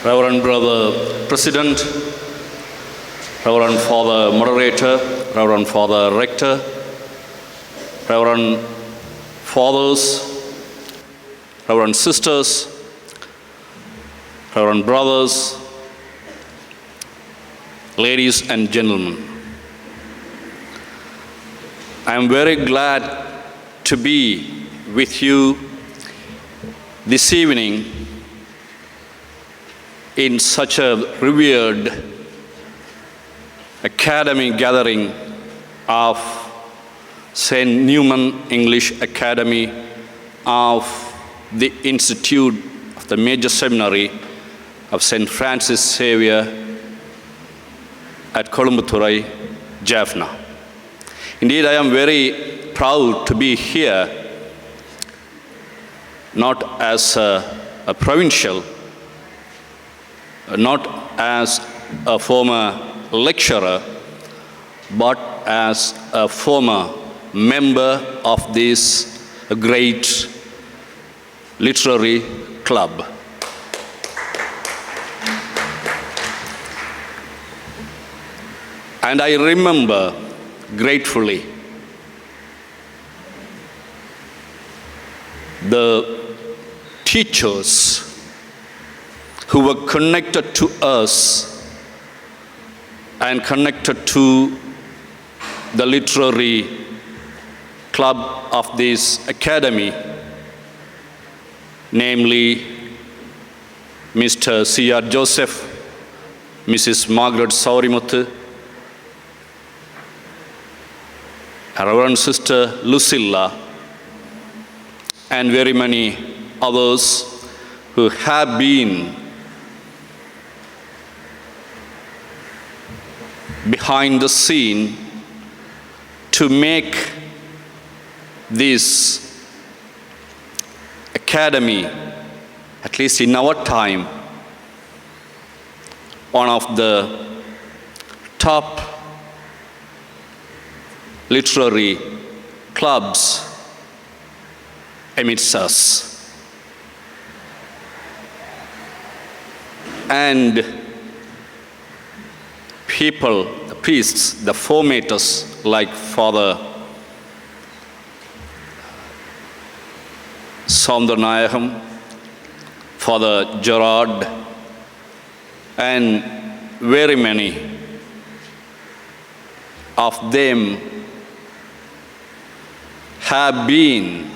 Reverend Brother President, Reverend Father Moderator, Reverend Father Rector, Reverend Fathers, Reverend Sisters, Reverend Brothers, ladies and gentlemen. I am very glad to be with you this evening in such a revered academy gathering of St. Newman English Academy of the Institute of the Major Seminary of St. Francis Xavier at Columbuthurai, Jaffna. Indeed, I am very proud to be here, not as a provincial, not as a former lecturer, but as a former member of this great literary club. And I remember gratefully the teachers who were connected to us and connected to the literary club of this academy, namely Mr. C.R. Joseph, Mrs. Margaret Saurimuthu, Reverend Sister Lucilla, and very many others who have been behind the scene to make this academy, at least in our time, one of the top literary clubs amidst us. And people, the priests, the formators like Father Soundarnayagam, Father Gerard, and very many of them have been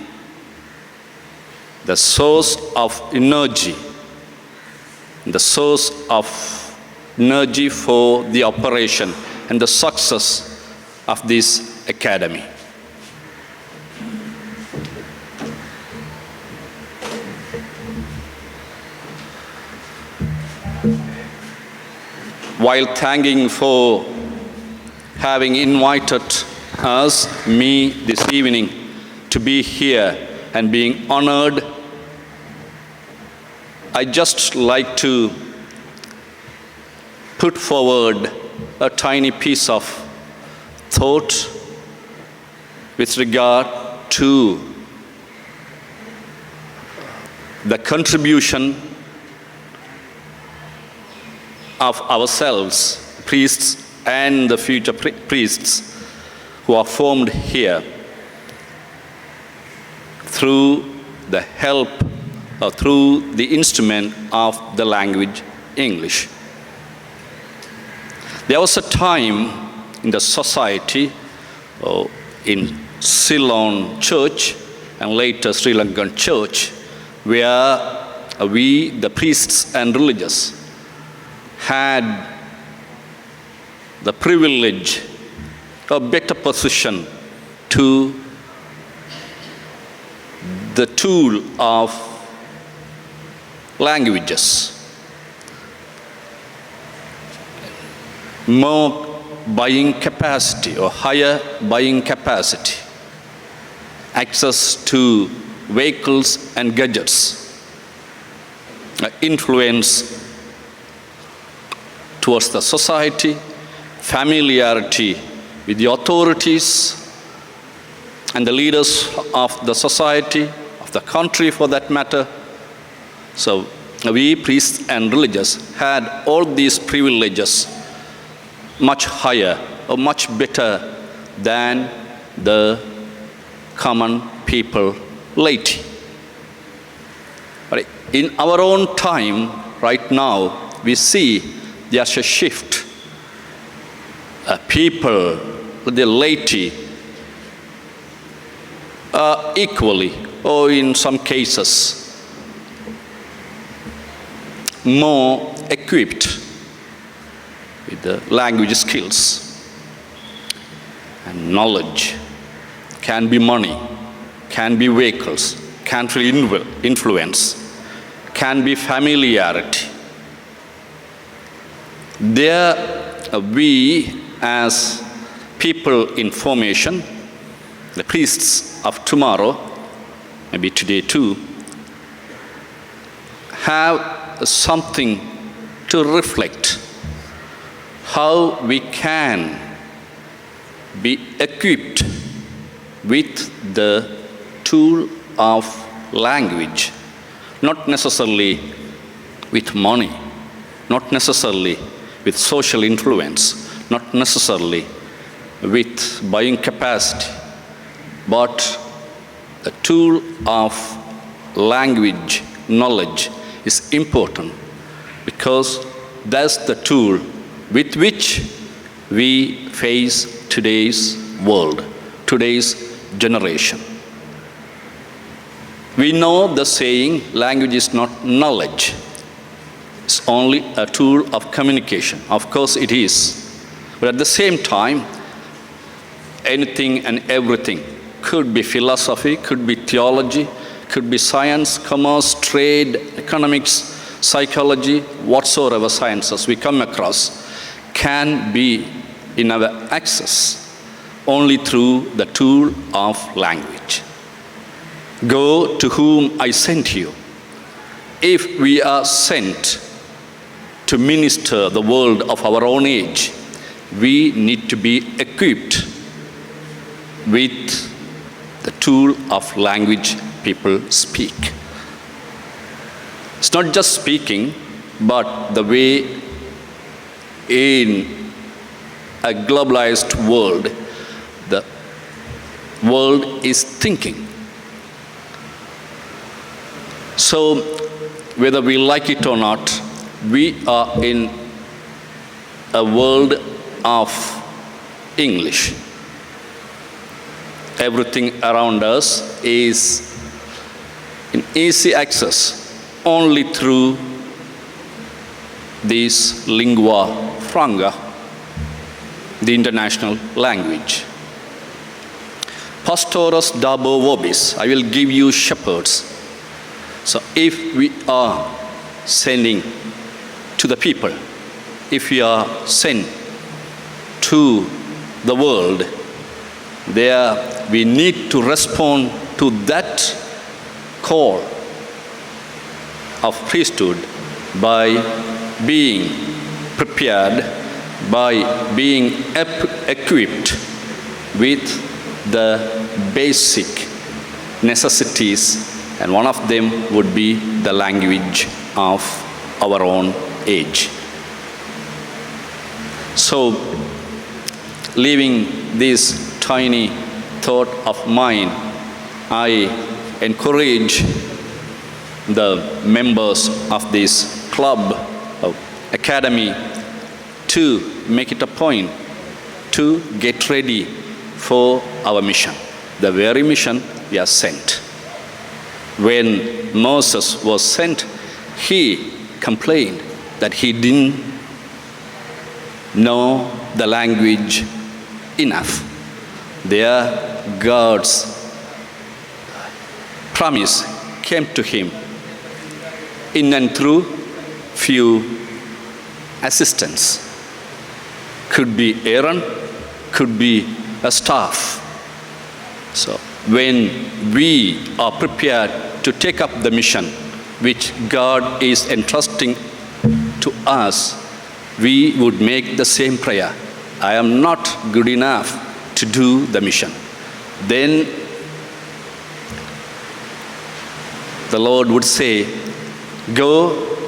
the source of energy, for the operation and the success of this academy. While thanking for having invited me this evening to be here and being honored, I just like to put forward a tiny piece of thought with regard to the contribution of ourselves, priests and the future priests who are formed here through the help or through the instrument of the language English. There was a time in the society, in Ceylon Church and later Sri Lankan Church, where we, the priests and religious, had the privilege, a better position to the tool of languages. More buying capacity or higher buying capacity, access to vehicles and gadgets, influence towards the society, familiarity with the authorities and the leaders of the society, of the country for that matter. So we priests and religious had all these privileges much higher or much better than the common people laity. But in our own time, right now, we see there's a shift. People, the laity, are equally, or in some cases, more equipped with the language skills and knowledge. Can be money, can be vehicles, can be influence, can be familiarity. There we as people in formation, the priests of tomorrow, maybe today too, have something to reflect how we can be equipped with the tool of language, not necessarily with money, not necessarily with social influence, not necessarily with buying capacity, but the tool of language knowledge is important because that's the tool with which we face today's world, today's generation. We know the saying, language is not knowledge. It's only a tool of communication. Of course it is. But at the same time, anything and everything could be philosophy, could be theology, could be science, commerce, trade, economics, psychology, whatsoever sciences we come across can be in our access only through the tool of language. Go to whom I sent you. If we are sent to minister the world of our own age, we need to be equipped with the tool of language people speak. It's not just speaking, but the way in a globalized world, the world is thinking. So, whether we like it or not, we are in a world of English. Everything around us is in easy access only through this lingua franca, the international language. Pastores dabo vobis, I will give you shepherds. So if we are sending to the people, if we are sent to the world, there we need to respond to that call of priesthood by being prepared, by being equipped with the basic necessities, and one of them would be the language of our own age. So, leaving this tiny thought of mine, I encourage the members of this club, academy, to make it a point to get ready for our mission, the very mission we are sent. When Moses was sent, he complained that he didn't know the language enough. There, God's promise came to him in and through few assistants. Could be Aaron, could be a staff. So when we are prepared to take up the mission which God is entrusting to us, we would make the same prayer. I am not good enough to do the mission. Then the Lord would say, go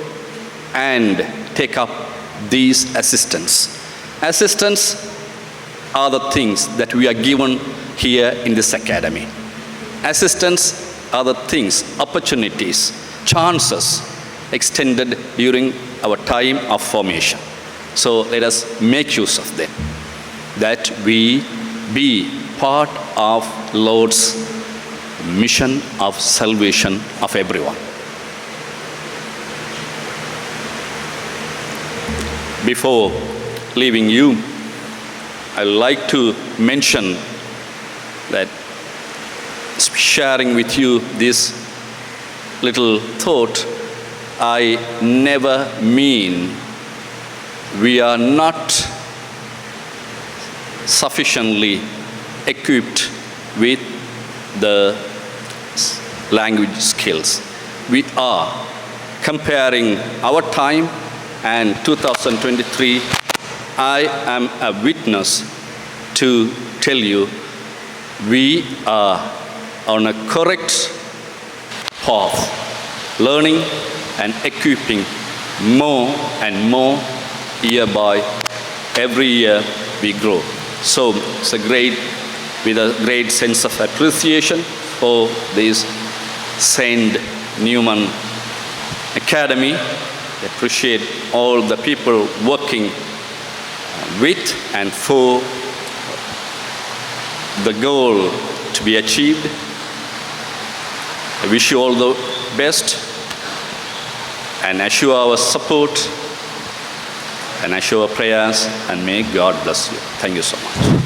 and take up these assistants. Assistants are the things that we are given here in this academy. Assistants are the things, opportunities, chances extended during our time of formation. So let us make use of them, that we be part of Lord's mission of salvation of everyone. Before leaving you, I would like to mention that sharing with you this little thought, I never mean we are not sufficiently equipped with the language skills. We are. Comparing our time and 2023, I am a witness to tell you we are on a correct path, learning and equipping more and more year by every year we grow. So it's with a great sense of appreciation for this Saint Newman Academy. I appreciate all the people working with and for the goal to be achieved. I wish you all the best and assure our support and assure our prayers, and may God bless you. Thank you so much.